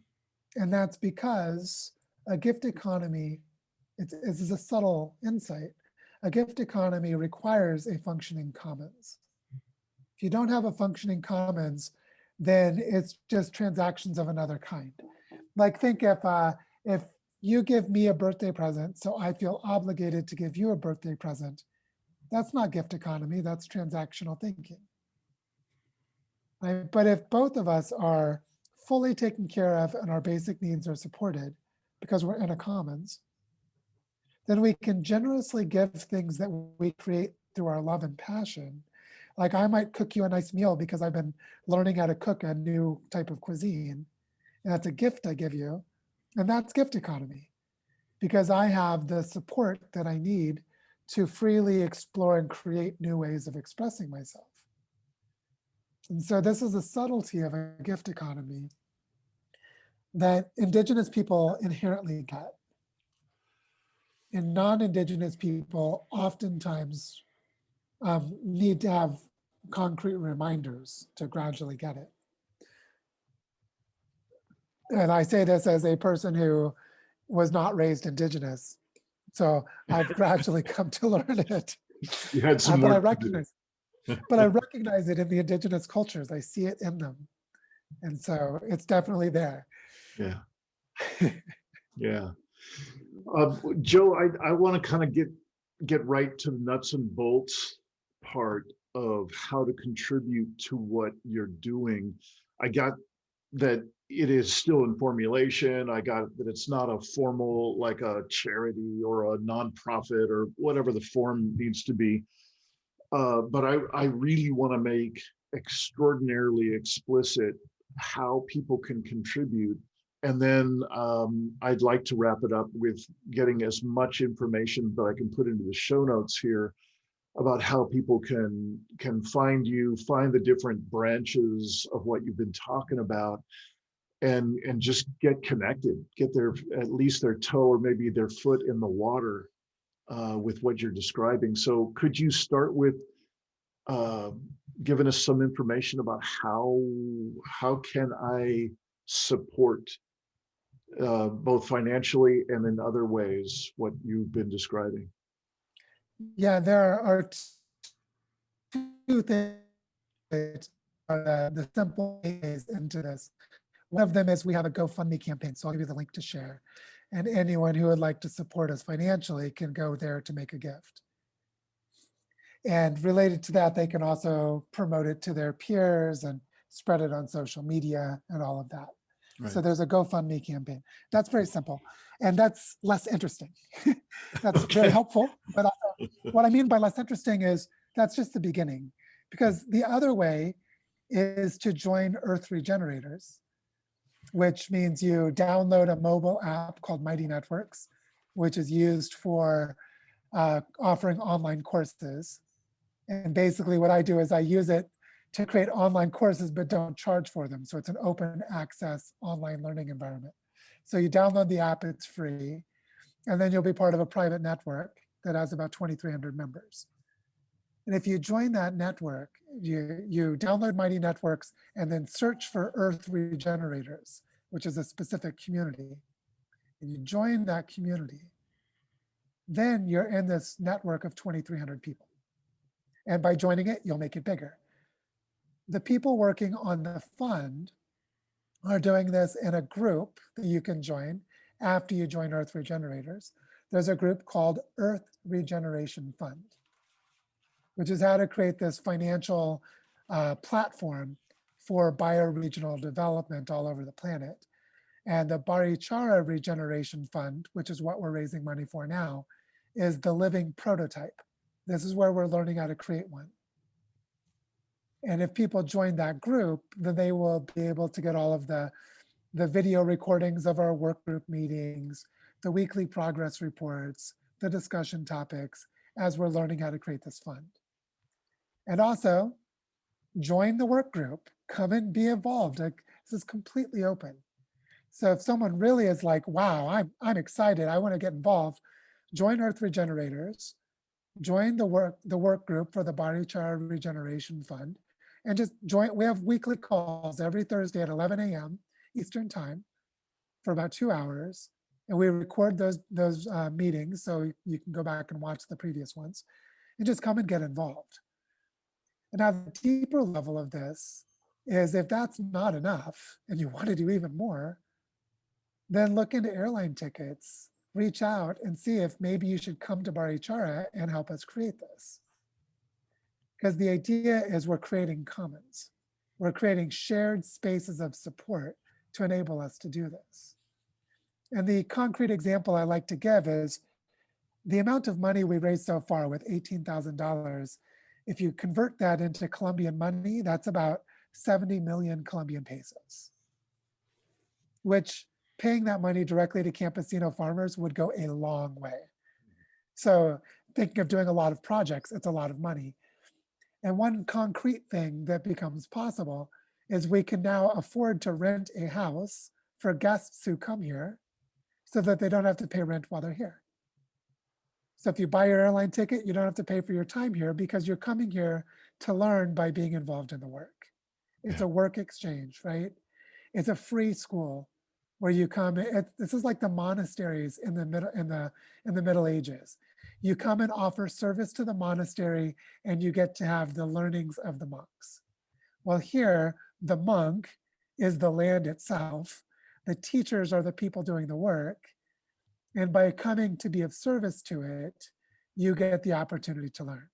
And that's because a gift economy, it's a subtle insight. A gift economy requires a functioning commons. If you don't have a functioning commons, then it's just transactions of another kind. Like think if you give me a birthday present, so I feel obligated to give you a birthday present, that's not gift economy, that's transactional thinking. Right? But if both of us are fully taken care of and our basic needs are supported because we're in a commons, then we can generously give things that we create through our love and passion. Like I might cook you a nice meal because I've been learning how to cook a new type of cuisine. And that's a gift I give you. And that's gift economy because I have the support that I need to freely explore and create new ways of expressing myself. And so this is a subtlety of a gift economy that Indigenous people inherently get. And non-Indigenous people oftentimes need to have concrete reminders to gradually get it. And I say this as a person who was not raised Indigenous. So I've gradually come to learn it. You had some but I work to do. recognize it in the Indigenous cultures. I see it in them. And so it's definitely there. Yeah. Yeah. Joe, I want to kind of get right to the nuts and bolts part of how to contribute to what you're doing. I got that it is still in formulation. I got that it's not a formal, like a charity or a nonprofit or whatever the form needs to be. But I really want to make extraordinarily explicit how people can contribute. And then I'd like to wrap it up with getting as much information that I can put into the show notes here about how people can find you, find the different branches of what you've been talking about, and just get connected, get their at least their toe or maybe their foot in the water with what you're describing. So could you start with uh, giving us some information about how can I support both financially and in other ways what you've been describing? Yeah, there are two things that are the simple ways into this. One of them is we have a GoFundMe campaign, so I'll give you the link to share. And anyone who would like to support us financially can go there to make a gift. And related to that, they can also promote it to their peers and spread it on social media and all of that. Right. So there's a GoFundMe campaign. That's very simple. And that's less interesting. That's very helpful. But also, what I mean by less interesting is that's just the beginning. Because the other way is to join Earth Regenerators, which means you download a mobile app called Mighty Networks, which is used for offering online courses. And basically what I do is I use it to create online courses, but don't charge for them. So it's an open access online learning environment. So you download the app, it's free. And then you'll be part of a private network that has about 2,300 members. And if you join that network, you download Mighty Networks and then search for Earth Regenerators, which is a specific community. And you join that community, then you're in this network of 2,300 people. And by joining it, you'll make it bigger. The people working on the fund are doing this in a group that you can join after you join Earth Regenerators. There's a group called Earth Regeneration Fund. which is how to create this financial platform for bioregional development all over the planet. And the Barichara Regeneration Fund, which is what we're raising money for now, is the living prototype. This is where we're learning how to create one. And if people join that group, then they will be able to get all of the video recordings of our work group meetings, the weekly progress reports, the discussion topics, as we're learning how to create this fund. And also, join the work group, come and be involved. Like, this is completely open. So if someone really is like, wow, I'm excited, I want to get involved, join Earth Regenerators, join the work group for the Barichara Regeneration Fund, and just join. We have weekly calls every Thursday at 11 a.m. Eastern time for about 2 hours. And we record those meetings, so you can go back and watch the previous ones and just come and get involved. And now the deeper level of this is, if that's not enough and you want to do even more, then look into airline tickets, reach out and see if maybe you should come to Barichara and help us create this. Because the idea is we're creating commons. We're creating shared spaces of support to enable us to do this. And the concrete example I like to give is the amount of money we raised so far with $18,000. If you convert that into Colombian money, that's about 70 million Colombian pesos, which paying that money directly to campesino farmers would go a long way. So thinking of doing a lot of projects, it's a lot of money. And one concrete thing that becomes possible is we can now afford to rent a house for guests who come here so that they don't have to pay rent while they're here. So if you buy your airline ticket, you don't have to pay for your time here because you're coming here to learn by being involved in the work. It's a work exchange, right? It's a free school where you come. This is like the monasteries in the Middle Ages. You come and offer service to the monastery, and you get to have the learnings of the monks. Well, here the monk is the land itself. The teachers are the people doing the work. And by coming to be of service to it, you get the opportunity to learn.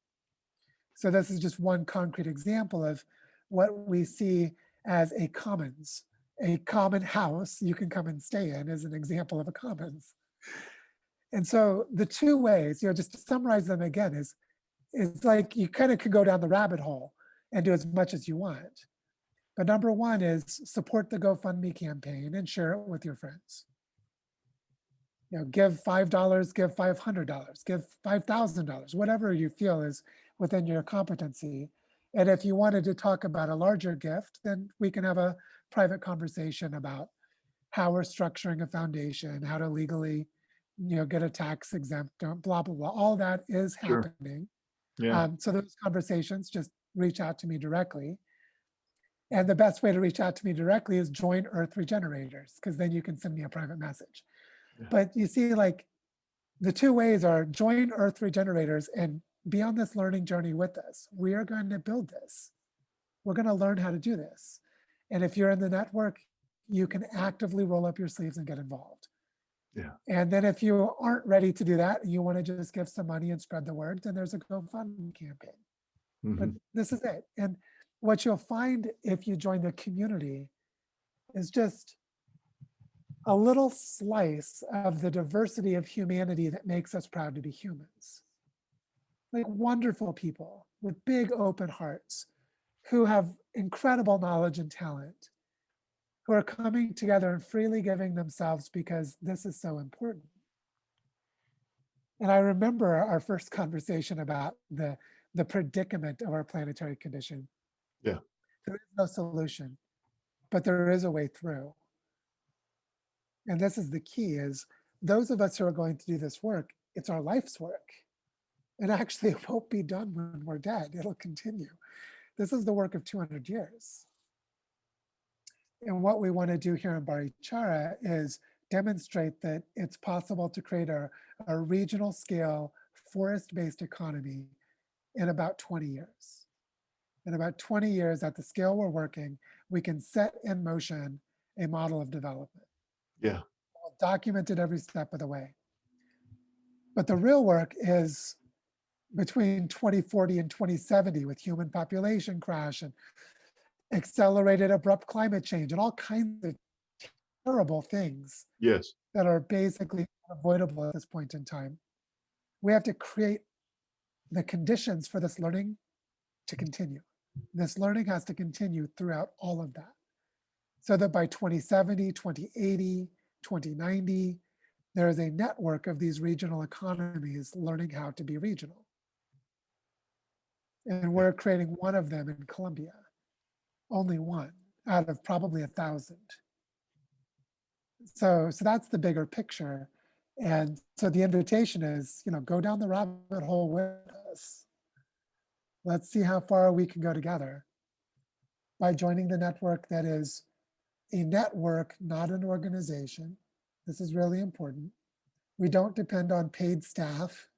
So this is just one concrete example of what we see as a commons. A common house you can come and stay in is an example of a commons. And so the two ways, just to summarize them again, is like you kind of could go down the rabbit hole and do as much as you want. But number one is support the GoFundMe campaign and share it with your friends. Give $5, give $500, give $5,000, whatever you feel is within your competency. And if you wanted to talk about a larger gift, then we can have a private conversation about how we're structuring a foundation, how to legally, get a tax exempt, blah, blah, blah. All that is happening. Yeah. So those conversations, just reach out to me directly. And the best way to reach out to me directly is join Earth Regenerators, because then you can send me a private message. Yeah. But you see, like, the two ways are join Earth Regenerators and be on this learning journey with us. We are going to build this. We're going to learn how to do this. And if you're in the network, you can actively roll up your sleeves and get involved. Yeah. And then if you aren't ready to do that, you want to just give some money and spread the word, then there's a GoFundMe campaign. But this is it. And what you'll find if you join the community is just a little slice of the diversity of humanity that makes us proud to be humans. Like wonderful people with big open hearts who have incredible knowledge and talent, who are coming together and freely giving themselves because this is so important. And I remember our first conversation about the predicament of our planetary condition. Yeah. There is no solution, but there is a way through. And this is the key, is those of us who are going to do this work, it's our life's work. And actually it won't be done when we're dead, it'll continue. This is the work of 200 years. And what we want to do here in Barichara is demonstrate that it's possible to create a regional scale forest-based economy in about 20 years. In about 20 years, at the scale we're working, we can set in motion a model of development. Yeah. We'll document it every step of the way. But the real work is between 2040 and 2070 with human population crash and accelerated abrupt climate change and all kinds of terrible things Yes. that are basically unavoidable at this point in time. We have to create the conditions for this learning to continue. This learning has to continue throughout all of that. So that by 2070, 2080, 2090, there is a network of these regional economies learning how to be regional. And we're creating one of them in Colombia, only one out of probably 1,000. So that's the bigger picture. And so the invitation is, go down the rabbit hole with us. Let's see how far we can go together by joining the network that is a network, not an organization. This is really important. We don't depend on paid staff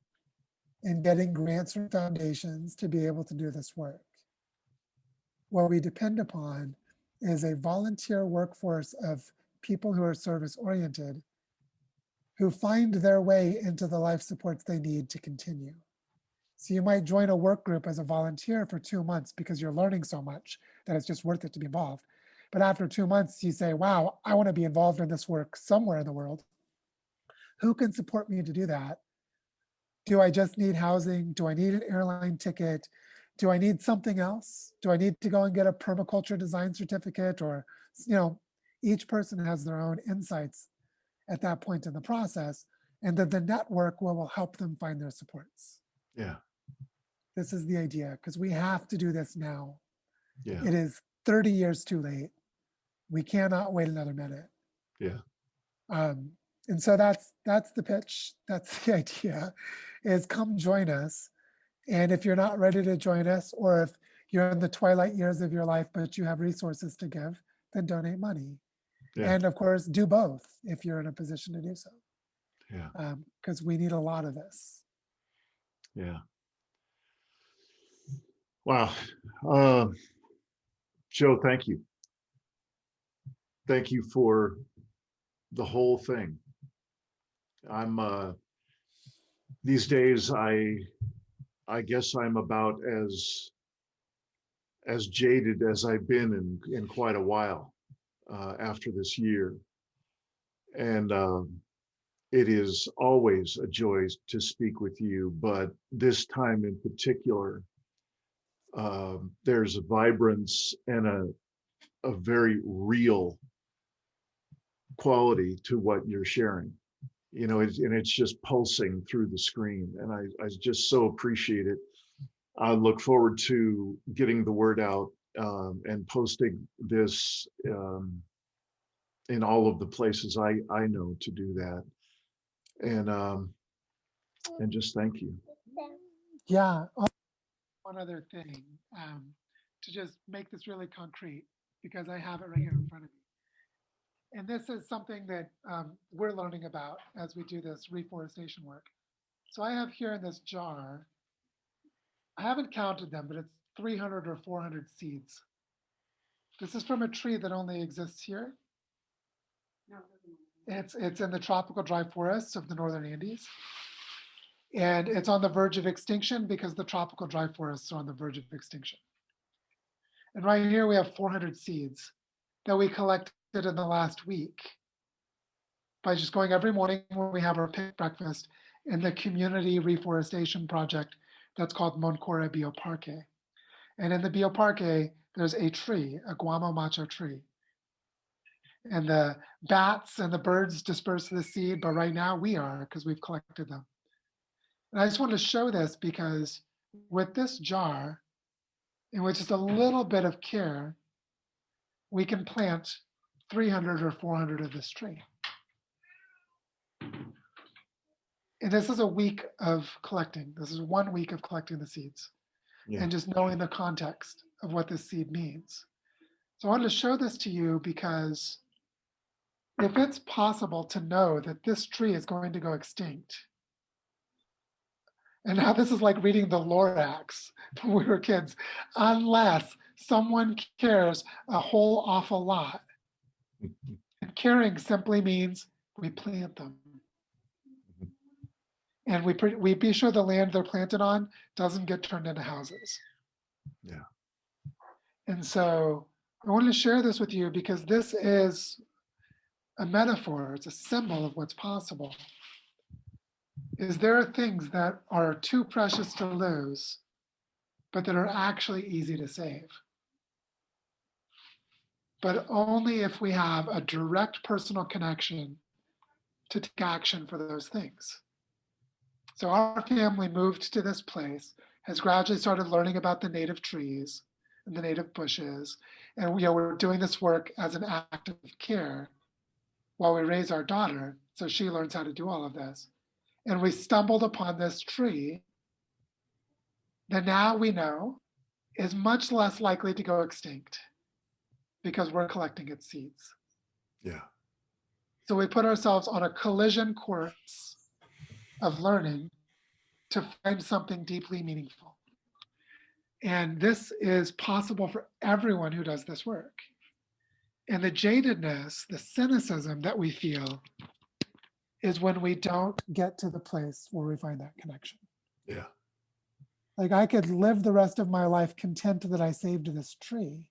and getting grants from foundations to be able to do this work. What we depend upon is a volunteer workforce of people who are service-oriented, who find their way into the life supports they need to continue. So you might join a work group as a volunteer for 2 months because you're learning so much that it's just worth it to be involved. But after 2 months, you say, wow, I want to be involved in this work somewhere in the world. Who can support me to do that? Do I just need housing? Do I need an airline ticket? Do I need something else? Do I need to go and get a permaculture design certificate? Or, each person has their own insights at that point in the process, and then the network will help them find their supports. Yeah. This is the idea, because we have to do this now. Yeah. It is 30 years too late. We cannot wait another minute. Yeah. And so that's the pitch. That's the idea, is come join us. And if you're not ready to join us, or if you're in the twilight years of your life, but you have resources to give, then donate money. Yeah. And of course, do both if you're in a position to do so. Yeah. Because we need a lot of this. Yeah. Wow. Joe, thank you. Thank you for the whole thing. I'm these days I guess I'm about as jaded as I've been in quite a while after this year. And it is always a joy to speak with you, but this time in particular, there's a vibrance and a very real quality to what you're sharing. And it's just pulsing through the screen, and I just so appreciate it. I look forward to getting the word out and posting this in all of the places I know to do that. And just thank you. Yeah. One other thing, to just make this really concrete, because I have it right here in front of me. And this is something that we're learning about as we do this reforestation work. So I have here in this jar, I haven't counted them, but it's 300 or 400 seeds. This is from a tree that only exists here. It's in the tropical dry forests of the northern Andes. And it's on the verge of extinction because the tropical dry forests are on the verge of extinction. And right here we have 400 seeds that we collected in the last week by just going every morning when we have our pick breakfast in the community reforestation project that's called Moncora Bioparque. And in the Bioparque, there's a tree, a guamo macho tree. And the bats and the birds disperse the seed, but right now we are, because we've collected them. And I just want to show this because with this jar, and with just a little bit of care, we can plant 300 or 400 of this tree. And this is a week of collecting. This is 1 week of collecting the seeds and just knowing the context of what this seed means. So I wanted to show this to you because if it's possible to know that this tree is going to go extinct, and now this is like reading the Lorax when we were kids, unless someone cares a whole awful lot. And caring simply means we plant them. And we be sure the land they're planted on doesn't get turned into houses. Yeah. And so I wanted to share this with you because this is a metaphor, it's a symbol of what's possible. Is there are things that are too precious to lose, but that are actually easy to save. But only if we have a direct personal connection to take action for those things. So our family moved to this place, has gradually started learning about the native trees and the native bushes. And we're doing this work as an act of care while we raise our daughter, so she learns how to do all of this. And we stumbled upon this tree that now we know is much less likely to go extinct because we're collecting its seeds. Yeah. So we put ourselves on a collision course of learning to find something deeply meaningful. And this is possible for everyone who does this work. And the jadedness, the cynicism that we feel is when we don't get to the place where we find that connection. Yeah. Like I could live the rest of my life content that I saved this tree,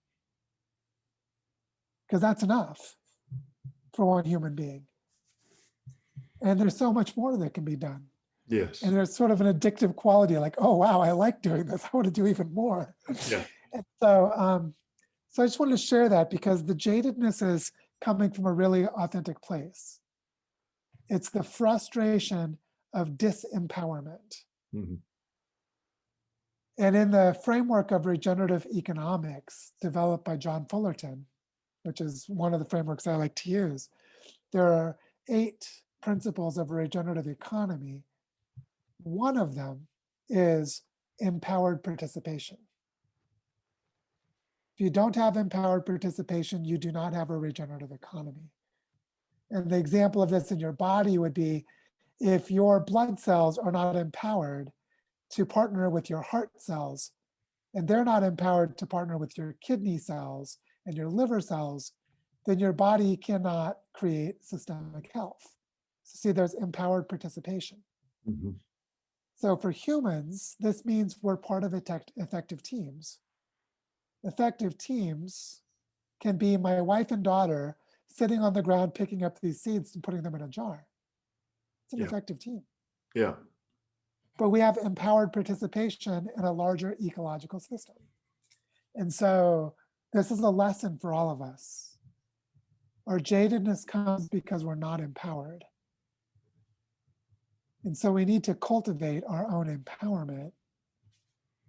because that's enough for one human being. And there's so much more that can be done. Yes. And there's sort of an addictive quality, like, oh wow, I like doing this. I want to do even more. Yeah. And so I just wanted to share that because the jadedness is coming from a really authentic place. It's the frustration of disempowerment. Mm-hmm. And in the framework of regenerative economics developed by John Fullerton, which is one of the frameworks I like to use, there are 8 principles of a regenerative economy. One of them is empowered participation. If you don't have empowered participation, you do not have a regenerative economy. And the example of this in your body would be if your blood cells are not empowered to partner with your heart cells, and they're not empowered to partner with your kidney cells and your liver cells, then your body cannot create systemic health. So see, there's empowered participation. Mm-hmm. So for humans, this means we're part of effective teams. Effective teams can be my wife and daughter sitting on the ground picking up these seeds and putting them in a jar. It's an effective team. Yeah. But we have empowered participation in a larger ecological system. And so this is a lesson for all of us. Our jadedness comes because we're not empowered. And so we need to cultivate our own empowerment,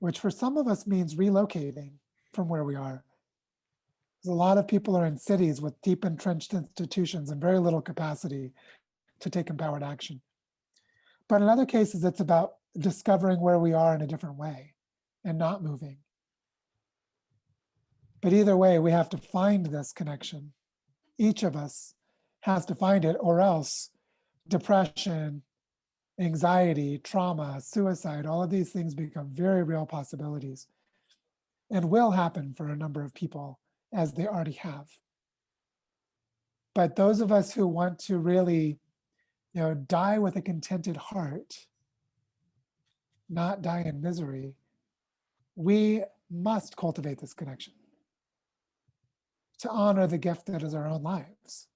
which for some of us means relocating from where we are. Because a lot of people are in cities with deep entrenched institutions and very little capacity to take empowered action. But in other cases, it's about discovering where we are in a different way and not moving. But either way, we have to find this connection. Each of us has to find it, or else depression, anxiety, trauma, suicide, all of these things become very real possibilities and will happen for a number of people as they already have. But those of us who want to really, die with a contented heart, not die in misery, we must cultivate this connection to honor the gift that is our own lives.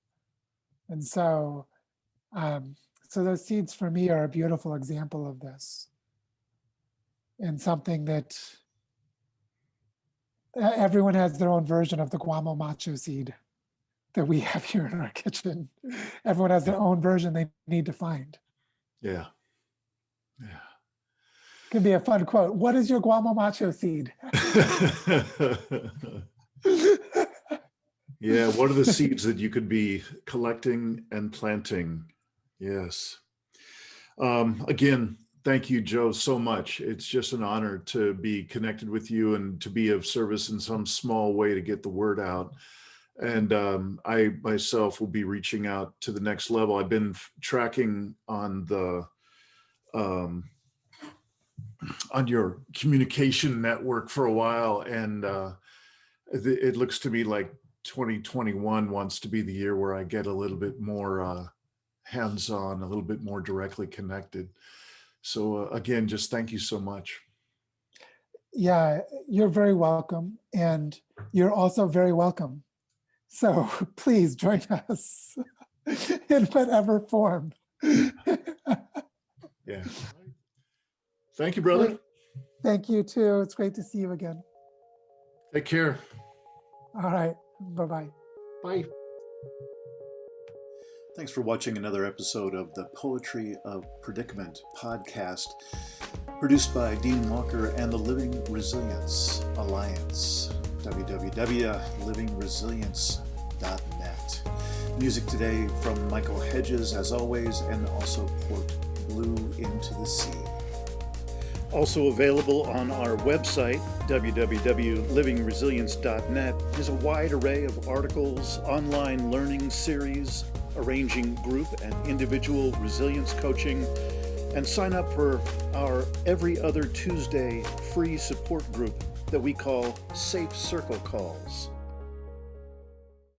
And so, so those seeds for me are a beautiful example of this, and something that everyone has their own version of the guamo macho seed that we have here in our kitchen. Everyone has their own version they need to find. Yeah. Yeah. Can be a fun quote. What is your guamo macho seed? Yeah. What are the seeds that you could be collecting and planting? Yes. Again, thank you, Joe, so much. It's just an honor to be connected with you and to be of service in some small way to get the word out. And I myself will be reaching out to the next level. I've been tracking on the on your communication network for a while, and it looks to me like 2021 wants to be the year where I get a little bit more hands-on, a little bit more directly connected. So again, just thank you so much. Yeah, you're very welcome. And you're also very welcome. So please join us in whatever form. Yeah. Thank you, brother. Thank you too. It's great to see you again. Take care. All right. Bye-bye. Bye. Thanks for watching another episode of the Poetry of Predicament podcast, produced by Dean Walker and the Living Resilience Alliance, www.livingresilience.net. Music today from Michael Hedges, as always, and also Port Blue Into the Sea. Also available on our website, www.livingresilience.net, is a wide array of articles, online learning series, arranging group and individual resilience coaching, and sign up for our every other Tuesday free support group that we call Safe Circle Calls.